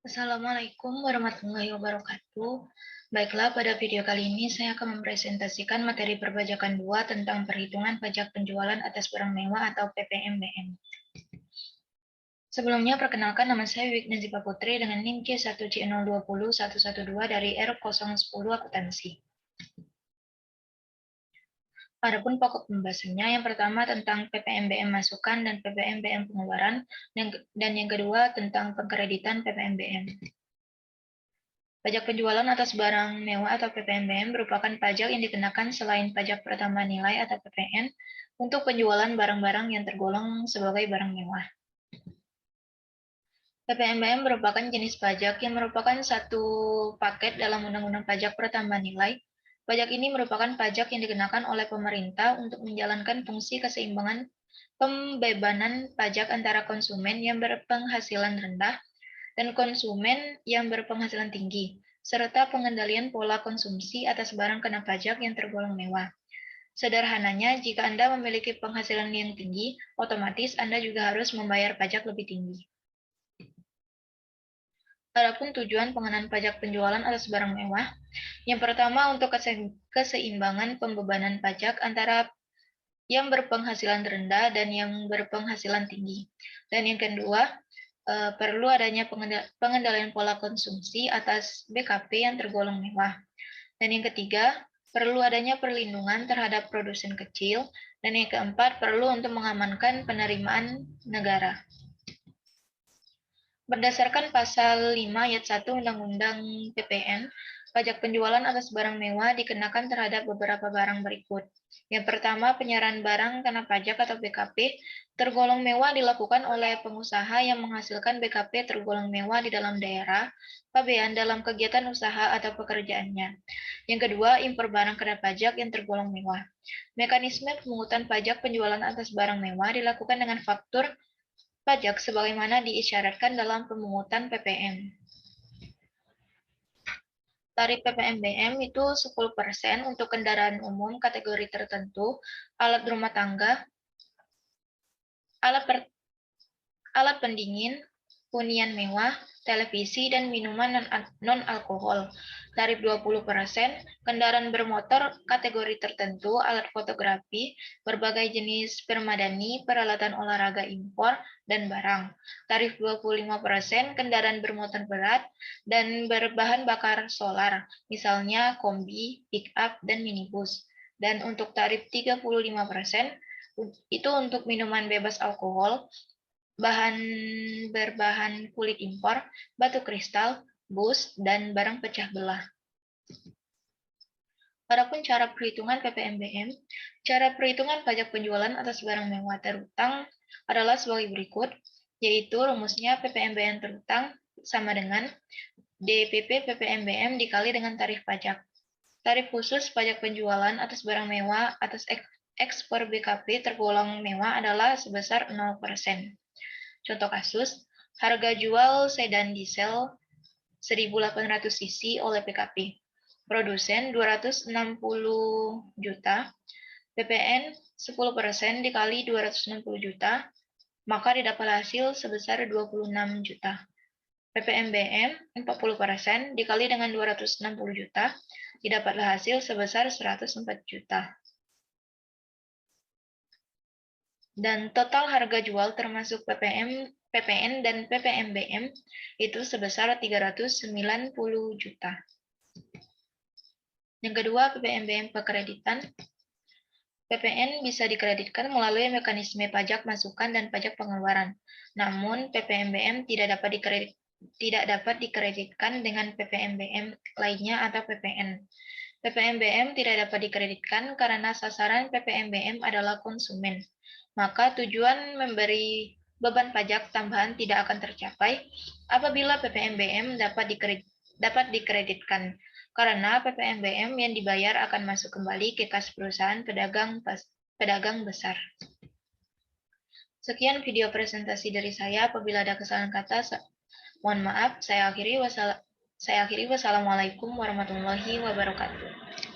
Assalamualaikum warahmatullahi wabarakatuh. Baiklah, pada video kali ini saya akan mempresentasikan materi perpajakan 2 tentang perhitungan pajak penjualan atas barang mewah atau PPNBM. Sebelumnya, perkenalkan nama saya Wigna Zipa Putri dengan NIM C1C020112 dari R010 Akuntansi. Adapun pokok pembahasannya, yang pertama tentang PPNBM masukan dan PPNBM pengeluaran, dan yang kedua tentang pengkreditan PPNBM. Pajak penjualan atas barang mewah atau PPNBM merupakan pajak yang dikenakan selain pajak pertambahan nilai atau PPN untuk penjualan barang-barang yang tergolong sebagai barang mewah. PPNBM merupakan jenis pajak yang merupakan satu paket dalam Undang-Undang Pajak Pertambahan Nilai. Pajak ini merupakan pajak yang dikenakan oleh pemerintah untuk menjalankan fungsi keseimbangan pembebanan pajak antara konsumen yang berpenghasilan rendah dan konsumen yang berpenghasilan tinggi, serta pengendalian pola konsumsi atas barang kena pajak yang tergolong mewah. Sederhananya, jika Anda memiliki penghasilan yang tinggi, otomatis Anda juga harus membayar pajak lebih tinggi. Adapun tujuan pengenaan pajak penjualan atas barang mewah, yang pertama untuk keseimbangan pembebanan pajak antara yang berpenghasilan rendah dan yang berpenghasilan tinggi. Dan yang kedua, perlu adanya pengendalian pola konsumsi atas BKP yang tergolong mewah. Dan yang ketiga, perlu adanya perlindungan terhadap produsen kecil. Dan yang keempat, perlu untuk mengamankan penerimaan negara. Berdasarkan pasal 5 ayat 1 Undang-Undang PPN, pajak penjualan atas barang mewah dikenakan terhadap beberapa barang berikut. Yang pertama, penyerahan barang kena pajak atau BKP tergolong mewah dilakukan oleh pengusaha yang menghasilkan BKP tergolong mewah di dalam daerah, pabean dalam kegiatan usaha atau pekerjaannya. Yang kedua, impor barang kena pajak yang tergolong mewah. Mekanisme pemungutan pajak penjualan atas barang mewah dilakukan dengan faktur pajak sebagaimana diisyaratkan dalam pemungutan PPN. Tarif PPNBM itu 10% untuk kendaraan umum kategori tertentu, alat rumah tangga, alat pendingin, hunian mewah, televisi, dan minuman non-alkohol. Tarif 20%, kendaraan bermotor kategori tertentu, alat fotografi, berbagai jenis permadani, peralatan olahraga impor, dan barang. Tarif 25%, kendaraan bermotor berat dan berbahan bakar solar, misalnya kombi, pick-up, dan minibus. Dan untuk tarif 35%, itu untuk minuman bebas alkohol, bahan berbahan kulit impor, batu kristal, bus, dan barang pecah belah. Adapun cara perhitungan PPNBM, cara perhitungan pajak penjualan atas barang mewah terhutang adalah sebagai berikut, yaitu rumusnya PPNBM terhutang sama dengan DPP PPNBM dikali dengan tarif pajak. Tarif khusus pajak penjualan atas barang mewah atas ekspor BKP tergolong mewah adalah sebesar 0%. Contoh kasus, harga jual sedan diesel 1.800 cc oleh PKP. Produsen 260 juta, PPN 10% dikali 260 juta, maka didapat hasil sebesar 26 juta. PPNBM 40% dikali dengan 260 juta, didapatlah hasil sebesar 104 juta. Dan total harga jual termasuk PPN dan PPNBM itu sebesar 390 juta. Yang kedua, PPNBM pekreditan. PPN bisa dikreditkan melalui mekanisme pajak masukan dan pajak pengeluaran. Namun, PPNBM tidak dapat dikreditkan dengan PPNBM lainnya atau PPN. PPNBM tidak dapat dikreditkan karena sasaran PPNBM adalah konsumen. Maka tujuan memberi beban pajak tambahan tidak akan tercapai apabila PPNBM dapat dikreditkan, karena PPNBM yang dibayar akan masuk kembali ke kas perusahaan pedagang besar. Sekian video presentasi dari saya. Apabila ada kesalahan kata, mohon maaf. Saya akhiri. Wassalamualaikum warahmatullahi wabarakatuh.